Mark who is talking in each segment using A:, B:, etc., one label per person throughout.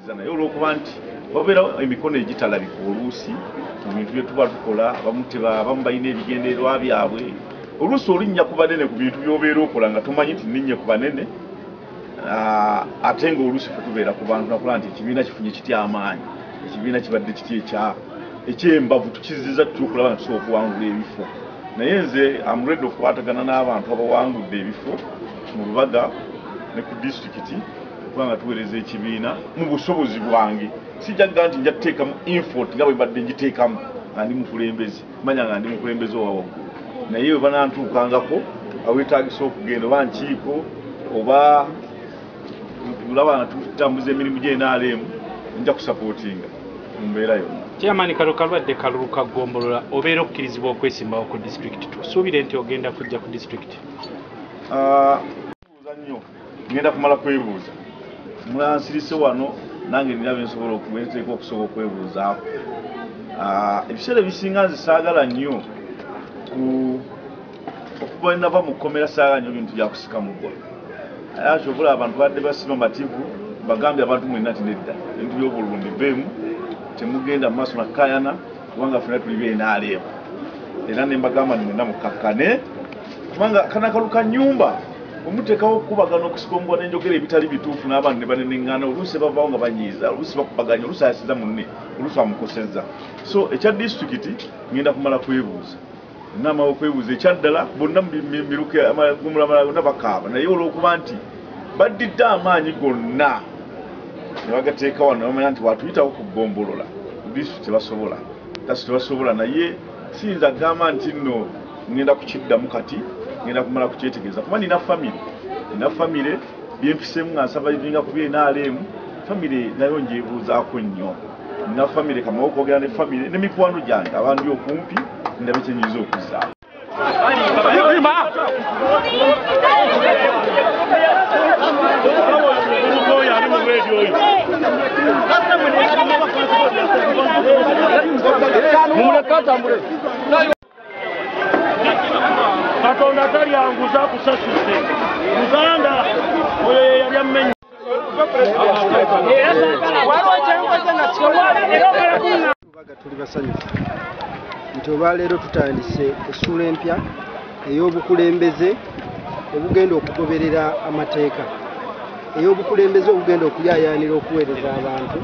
A: bakkiriza naye olw'okuba nti babeera emikono egitalabika oluusi mu bintu bye tuba tukola abamu balina ebigendererwa byabwe oluusi olinnya ku banene ku bintu by'obeera okola nga tomanyi nti nninye ku banene ate ng'oluusi fe tubeera ku bantu nakola nti ekibiina kifunye kitya amaanyi ekibiina kibadde kiti ekyembavu tukizizza tutya okulaba nga tusobola okuwangula ebifo naye nze amulwedde okukwatagana n'abantu abawangudde ebifo mu Lubaga ne ku disitulikiti kubanga tuweereza ekibiina mu busobozi bwange sijjaga nti nja kuteekamu infot nga bwe badde ngiteekamu nga ndi mukulembeze manya nga ndi mukulembeze owa waggulu naye bwe banantuukangako aweetaagisa okugenda oba nkiiko oba tulaba nga tutambuza emirimu gy'NRM nja kusapootinga mu mbeera yonna.
B: Chairman Kalwadde Kalulu Kagombolola obeera okkirizibwa okwesimbawo ku disitulikiti tusuubire nti ogenda kujja ku disitulikiti?
A: Nnyo ngenda kumala kwebuuza mulansirise wano nange nina byensobola okuweteeka okusobola okwebuuzaako. Ebiseera ebisinga nze saagala nnyo okuba nava mu kkomera saagala nnyo bintu byakusika muggwa akyobula abantu badde basima mativu bagambye abantu mwenna ti nedda ebintu by'obululu biveemu temugenda mu maaso nakayana kubanga ffenna tuli b'NRM era ne mbagamba mwenna mukkakkane kubanga kanakaluka nnyumba omuteekawo okukubagana okusika omuguwa n'enjogera ebitali bituufu n'abantu ne baneneŋŋana oluusi bavaawo nga banyiiza oluusi bakubaganya oluusi ayasiza munne oluusi amukosezza. So ekya disitulikiti ngenda kumala kwebuuza namala okwebuuza ekyaddala bonna miruke amagumula gonna bakaaba naye olw'okuba nti baddidde amaanyi gonna ne bagateeka wano bamanya nti watuyitawo ku ggombolola disitulikiti tebasobola naye siyinza agamba nti nno ngenda kukiddamu kati ngenda kumala kukyetegeeza kuba nina famire byempiseemu nga nsaba bivinga ku b'NRM famire nayo njebuuzaako nnyo nina famire kamawo okwogera ne famire ne mikwano gyange abandi okumpi ndabe kyenyinza okuzaawo.
C: Katonda talyanguza kusasudde Uganda yali ammenye
D: tuli basanyufu nti olwaleero tutandise essuula empya ey'obukulembeze obugenda okugoberera amateeka ey'obukulembeze obugenda okulyayaanira okuweereza abantu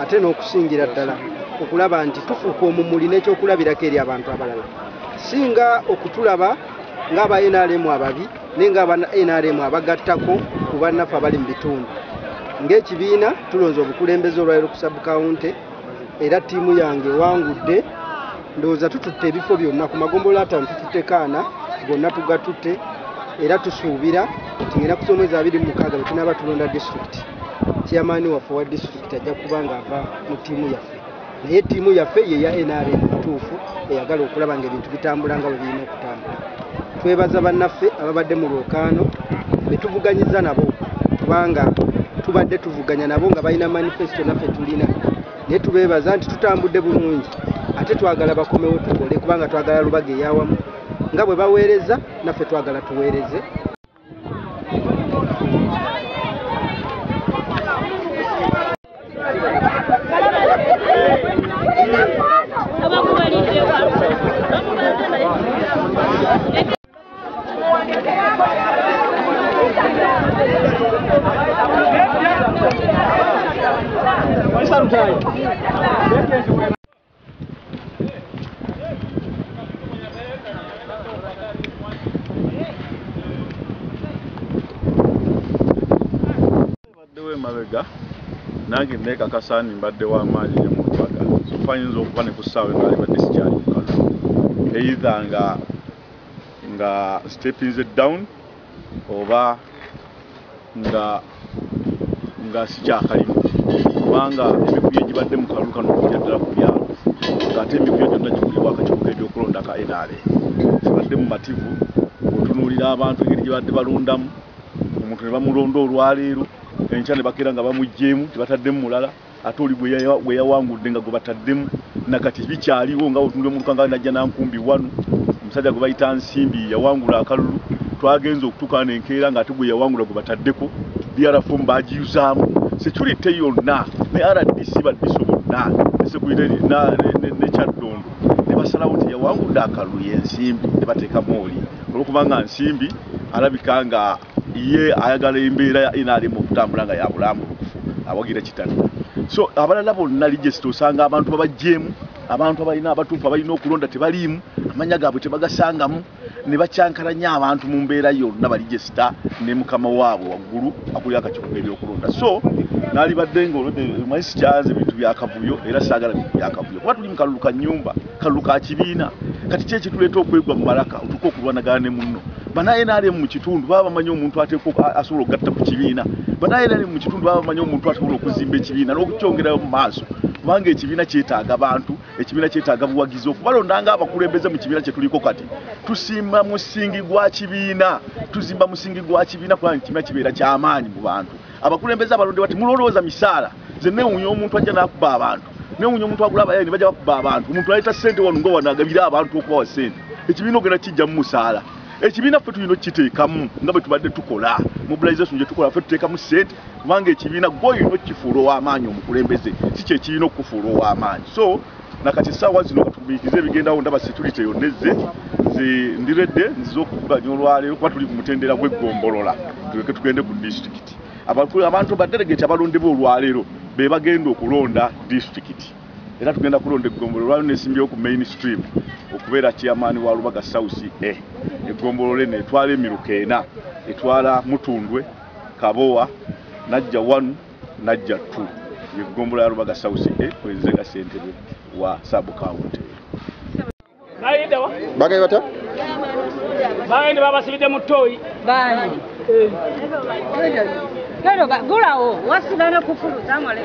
D: ate n'okusingira ddala okulaba nti tufuuka omumuli n'ekyokulabirako eri abantu abalala singa okutulaba ng'aba NRM ababi naye ng'aba NRM abagattako ku bannaffe abali mu bitundu. Ng'ekibiina tulonze obukulembeze olwaleero ku sabukawunti era ttiimu yange ewangudde ndowooza tututte ebifo byonna ku magombolola 5 tututte 4 gonna tugatutte era tusuubira nti ngenda ku mwezi 26 bwe tunaaba tulonda disitulikiti chairman waffe wa disitulikiti ajja kuba ng'ava mu ttiimu yaffe naye ttiimu yaffe ye ya NRM mutuufu eyagala okulaba ng'ebintu bitambula nga bwe birina okutambula. Twebaza bannaffe ababadde mu lwokaano be tuvuganyiza nabo kubanga tubadde tuvuganya nabo nga balina manifesto naffe tulina naye tubeebaza nti tutambudde bulungi ate twagala bakomewo tukole kubanga twagala Lubaga eyawamu nga bwe baweereza naffe twagala tuweereze.
A: Mabega nange nekakasa mbadde w'amaanyi ne mu Lubaga sofanyinza okuba ne ku ssaawa ngaali badde sikyalimuka either nga stepping down oba nga sikyakalimu kubanga emikuye gibadde mu kalulu kano okujja ddala ku byalo ng'ate emikuye gyonna gikulibwa akakibuga ebyokulonda ka NRM kibadde mu mativu otunuulira abantu engeri gye badde balondamu omuntu ne bamulonda olwaleero enkya ne bakera nga bamugjeemu tebataddemu mulala ate oli bwe yawangudde nga gwe bataddemu nakati bikyaliwo nga otunule mu lukanga najja nankumbi wanu omusajja gwe bayita Nsimbi yawangula akalulu twagenza okutuuka nenkeera ng'ate gwe yawangula gwe bataddeko DRFM bagiyuzaamu security yonna ne RDC baddiso bonna ne security ne Kyaddondo ne basalawo nti yawangudde akalulu y'ensimbi ne bateekamu oli olwokubanga nsimbi alabika nga ye ayagala embeera inaali mu kutambula nga ya bulambulukufu awagira kitali. So abalala bonna register osanga abantu babajjeemu, abantu abalina abatuufu abalina okulonda tebaliimu, amanya gaabwe tebagasangamu, ne bakyankalanya abantu mu mbeera yonna baregister ne mukama waabwe waggulu akuli akakiiko ebyokulonda. So naali badde ng'olwedde mwesi kyaze ebintu byakavuyo era saagala bintu byakavuyo kuba tuli mu kalulu ka nnyumba, kalulu ka kibiina. Kati ki ekituleeta okwegwa mu malaka otuuka okulwanagana ne munno. Banaye naali mu kitundu baba bamanyi omuntu asobola okugatta ku kibiina. Banaye naali mu kitundu baba bamanyi omuntu asobola okuzimba ekibiina n'okukyongerayo mu maaso. Kubanga ekibiina kyetaaga bantu, ekibiina kyetaaga buwagizi okubalonda ng'abakulembeze mu kibiina kye tuliko kati. Tusimba musingi gwa kibiina, tuzimba musingi gwa kibiina kubanga ekibiina kibeera ky'amaanyi mu bantu. Abakulembeze abalonde bati mulowooza misaala, ze neewuunya omuntu ajja n'akuba abantu. Neewuunya omuntu agula abayani bajja bakuba abantu. Omuntu aleeta ssente wano nga wano agabira abantu okubawa ssente. Ekibiina ogenda kijja mu musaala. Ekibiina ffe tulina okiteekamu nga bwe tubadde tukola mobilization gye tukola ffe tuteekamu ssente kubanga ekibiina gw'olina okukifuula ow'amaanyi omukulembeze si kye kirina okufuula ow'amaanyi. So nakati essaawa zino katugumiikirize ebigendawo ndaba security yonna ezze ndiredde nzize okuvuganya olwaleero kuba tuli ku mutendera gw'eggombolola tuleke tugende ku disitulikiti. Abantu badelegate abalondebwa olwaleero be bagenda okulonda disitulikiti era tugenda kulonda eggombolola lwaliro nesimbyewo ku mainstream okubeera chairman wa Lubaga South eggombolola eno etwala emiruka ena etwala Mutundwe, Kabowa, Najja 1, Najja 2 eggombolola ya Lubaga South kwezega ssentebe wa sub county.
D: Bagayi bata?
C: Bagayi babasibidde mu ttooyi.
E: Bani. Kero gulawo wasigana kufuru tamale.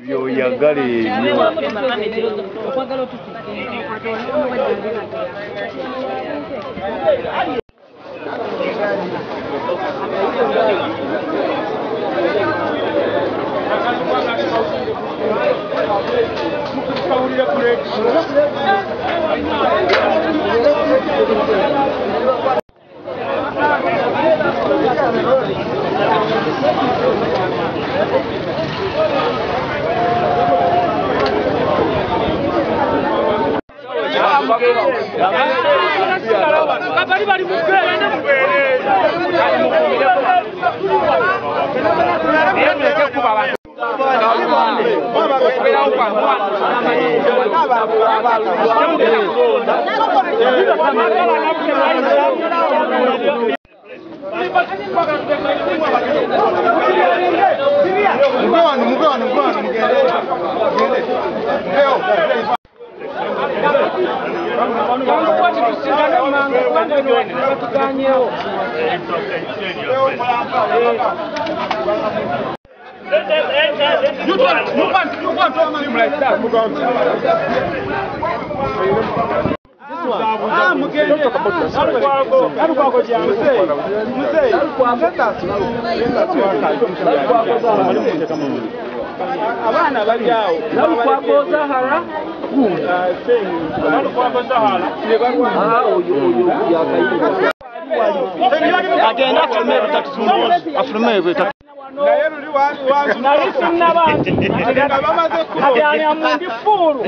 A: Byoyagala ebyo
C: Abana bali awo nalukwakoza hala agenda afulume ebitatusumbula afulume ebitatu naye luli wansi nali sinnaba nga bamaze kujanya mu ndifuulu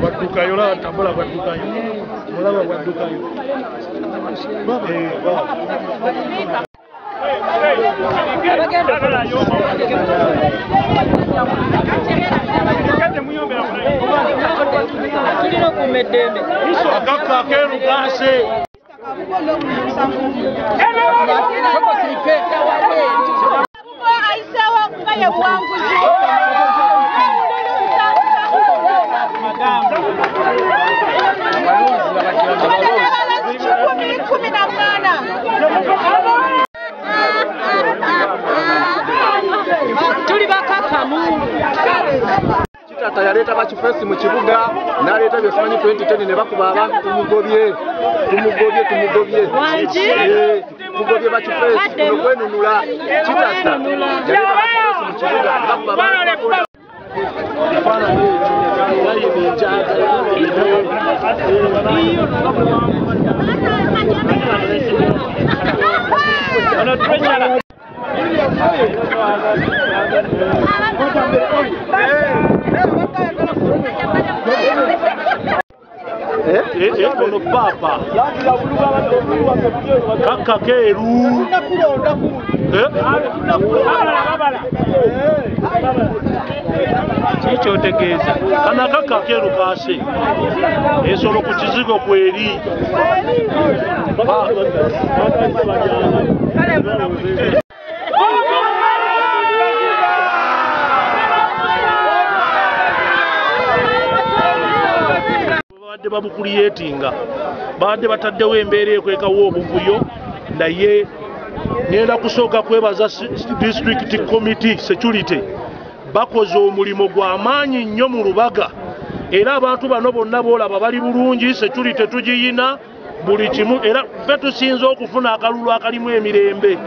C: baddukayo laba tambula baddukayo mulaba baddukayo tulina okuuma eddembe akakkakeerugase
F: Tata yaleta bakifesi mu kibuga n'aleeta byosimanyi 2010 ne bakuba abantu tumugobye tugobye bakifesi okwenunula kitasa yaleta bakifesi mu kibuga bakuba abantu
G: ono papa kaka keru
B: kikyotegeeza
G: kana kaka keru kase ensolo ku kizigo kweri badde babukuliyetinga badde bataddewo embeera ekwekawo obuvuyo naye ngenda kusooka kwebaza district committee security bakoze omulimu gw'amaanyi nnyo mu Lubaga era abantu bano bonna boolaba bali bulungi security tugiyina buli kimu era ffe tusinze okufuna akalulu akalimu emirembe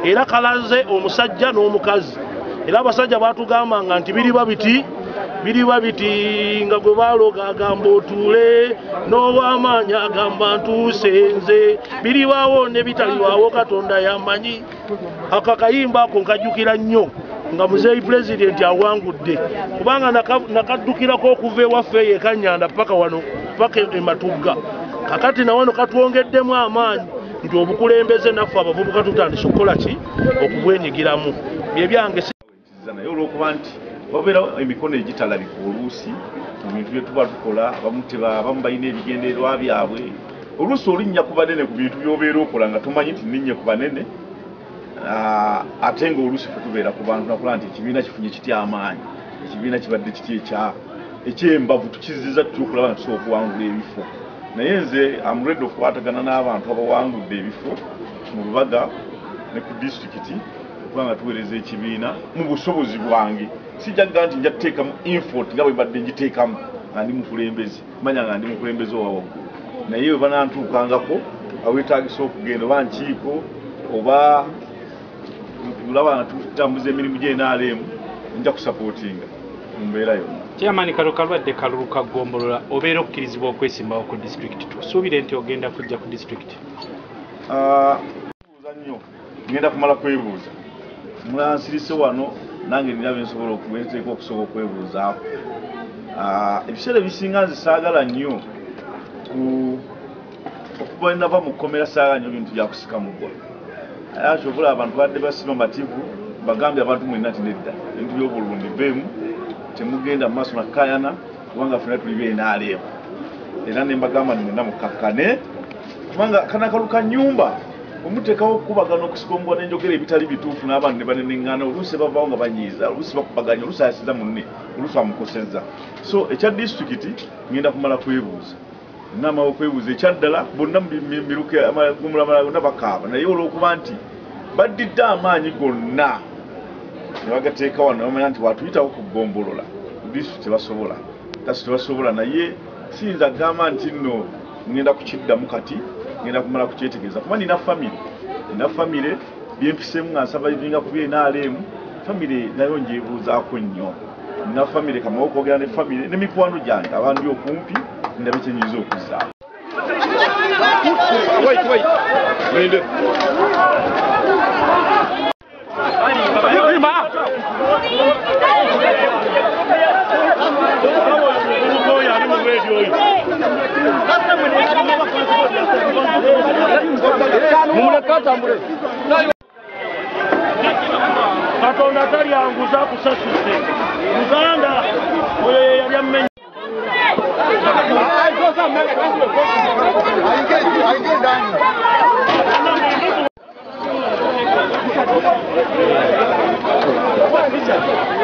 G: era kalaze omusajja n'omukazi era abasajja batugambanga nti biriba biti nga gwe baaloga agamba otuule n'ow'amaanyi agamba ntuuse nze biribaawo ne bitaliwaawo Katonda yamanyi. Ako akayimba ako nkajjukira nnyo nga muzeeyi pulezidenti awangudde kubanga nakaddukirako okuva ewaffe eyo eKanyanda paka wano paka e Matugga kakati nawano katwongeddemu amaanyi nti obukulembeze naffe abavubuka tutandise okukola ki okubwenyigiramu byebyange
A: naye olw'okuba nti wabeera emikono egitalabika oluusi mu bintu bye tuba tukola abamu balina ebigendererwa byabwe oluusi olinnya ku banene ku bintu by'obeera okola nga tumanyi nti nninye ku banene ate nga oluusi fe tubeera ku bantu nakola nti ekibiina kifunye kitya amaanyi ekibiina kibadde kiti ekyembavu tukizizza tutya okulaba nga tusobola okuwangula ebifo naye nze amuredi okukwatagana n'abantu abawangudde ebifo mu Lubaga ne ku disitulikiti kubanga tuweereza ekibiina mu busobozi bwange sijjaga nti nja kuteekamu infot nga bwe mbadde ngiteekamu nga ndi mukulembeze manya nga ndi mukulembeze owa waggulu naye we banantuukangako aweetaagisa okugenda oba nkiiko oba olaba nga tutambuza emirimu gy'NRM nja kusapootinga mu mbeera yonna.
B: Chairman kalo kalwadde kalulu kagombolola obeera okkirizibwa okwesimbawo ku disitulikiti tusuubire nti ogenda kujja ku disitulikiti?
A: Buuza nnyo ngenda kumala kwebuuza mulansirise wano nange nina bensobola okuwenteeka okusobola okwebuuzaako ebiseera ebisinga nze saagala nnyo okuba nava mu kkomera saagala nnyo bintu byakusika muggwa akyobula abantu badde basiba mativu bagambye abantu mwenna ti nedda ebintu by'obululu biveemu temugenda mu maaso nakayana kubanga ffena tuli b'NRM era ne mbagamba ni mwenna mukakkane kubanga kanakaluka nnyumba omuteekawo okukubagana okusika omuguwa n'enjogera ebitali bituufu n'abantu ne baneneŋŋana oluusi bavaawo nga banyiiza oluusi bakubaganya oluusi ayasiza munne oluusi amukosezza so ekya disitulikiti ngenda kumala kwebuuza namawo okwebuuza ekyaddala bonna mumulamalala gonna bakaaba naye olw'okuba nti baddidde amaanyi gonna ne bagateeka wano bamanya nti watuyitawo ku ggombolola disitulikiti tebasobola kasi tebasobola naye siyinza agamba nti nno ngenda kukiddamu kati ngenda kumala kukyetegereza kuba nina famire byempisemu nga nsaba binga ku b'NRM famire nayo njebuuzaako nnyo nina famire kamawo okwogera ne famire ne mikwano gyange abandi okumpi ndabe kyenyinza okuzaawo.
G: Katonda talyanguza kusasudde Uganda oyo yali ammenye